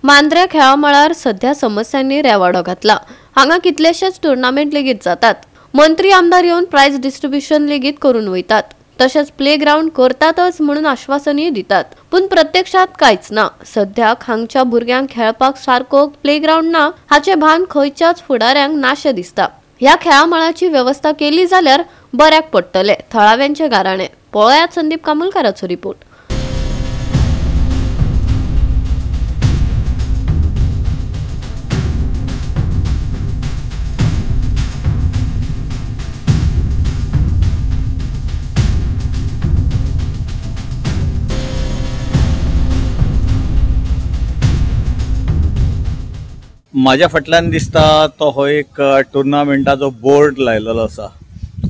मांद्र्या खेळा मळार सध्या समस्यांनी रेवाडो घातला। हांगा कितलेशेच टुर्नामेंट लेगीत जातात। मंत्री आमदार येवन प्राइज डिस्ट्रीब्यूशन लेगीत करून वयतात। तसेच प्ले ग्राउंड करतातच म्हणून आश्वासनय दितात, पण प्रत्यक्षात कांयच ना। सध्याक हांगच्या भुरग्यांक खेळपाक सारको प्ले ग्राउंड ना हाचे भान खंयच्याच फुडाऱ्यांक नाशे दिसता। ह्या खेळा मळाची व्यवस्था केली जाल्यार बऱ्याक पडटले। थळाव्यांचे गाराणे पळयात संदीप कामुलकाराचो रिपोर्ट। माझ्या फाटल्यान दिसता तो हो एक टुर्नामेंटाचो बोर्ड लायलेलो आसा।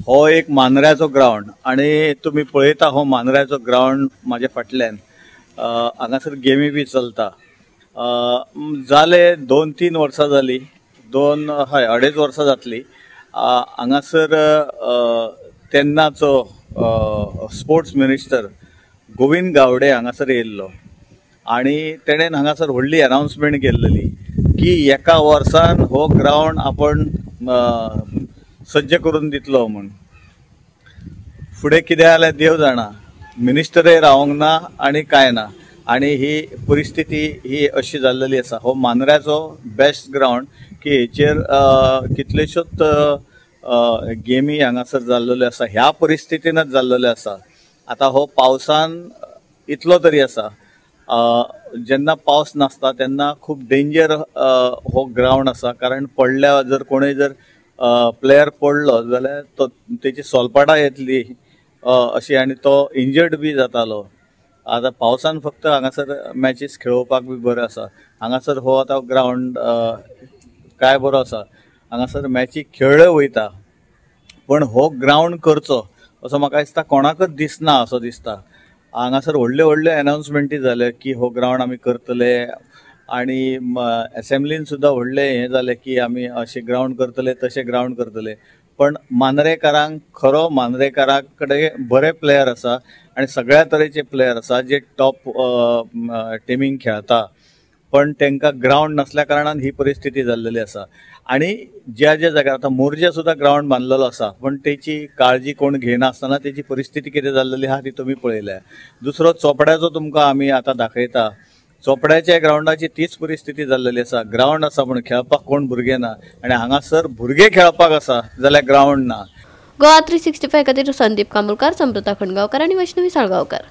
हो एक मांद्र्याचो ग्राउंड आणि तुम्ही पळयता हो मांद्र्याचो ग्राउंड माझ्या फाटल्यान हांगासर गेमी बी चलता। जाले 2-3 वर्सां जाली, 2.5 वर्सां जातली। हांगासर तेन्नाचो स्पोर्ट्स मिनिस्टर गोविंद गावडे हांगासर येयल्लो आणि तेणेन हांगासर व्हडली अनाउन्समेंट केल्ली की एका वर्सान हो ग्राउंड आपण सज्ज करून दितलो म्हणून। फुडें कितें जालें देव जाणा, मिनिस्टरय रावंक ना आणि काय ना, आणि ही परिस्थिती ही अशी जाल्लेली आसा। हो मांद्र्याचो बेस्ट ग्राउंड की हेचेर कितल्योश्योच गेमी हांगासर जाल्ल्यो आसा, ह्या परिस्थितीनच जाल्ल्यो आसा। आता हो पावसान इतलो तरी आसा, जेन्ना पावस नासता तेन्ना खूप डेंजर हो ग्राउंड आसा, कारण पडल्या जर कोणय जर प्लेयर पडलो जाल्यार तो तेची सोलपटां येतली अशी, आणि तो इंजर्ड बी जातालो। आता पावसान फक्त हांगासर मॅचीस खेळोवपाक बी बरो आसा। हांगासर हो आता ग्राउंड काय बरो आसा, हांगासर मॅची खेळ्ळ्यो वयता, पण हो ग्राउंड करचो असो म्हाका दिसता कोणाकच दिसना असो दिसता। हांगासर व्हडल्यो व्हडल्यो अनाउन्समेंटी जाल्यो की हो ग्राउंड आमी करतले, आणि असेंब्लीन सुद्दां व्हडले हे जाले की आमी अशें ग्राउंड करतले तशें ग्राउंड करतले, पण मांद्रेकारांक खरो मांद्रेकारां कडेन बरे प्लेयर आसा आणि सगळ्या तरेचे प्लेयर आसा जे टॉप टिमींक खेळता, पण तांकां ग्राउंड नसल्या कारणान ही परिस्थिती जाल्लेली आसा। आणि ज्या ज्या जाग्यार आता मोर्जे सुद्धा ग्राउंड बांधलेलो आसा, पण त्याची काळजी कोण घेना आसतना त्याची परिस्थिती कितें जाल्लेली आहा ती तुम्ही पळयल्या। दुसरो चोपड्याचो तुमकां आमी आता दाखयता, चोपड्याच्या ग्राउंडाची तीच परिस्थिती जाल्लेली आसा। ग्राउंड आसा पण खेळपाक कोण भुरगे ना, आणि हांगासर भुरगे खेळपाक आसा जाल्यार ग्राउंड ना। गोवा 365 खातीर संदीप कामुलकार, समृता खंडगांवकार आणि वैष्णवी साळगांवकार।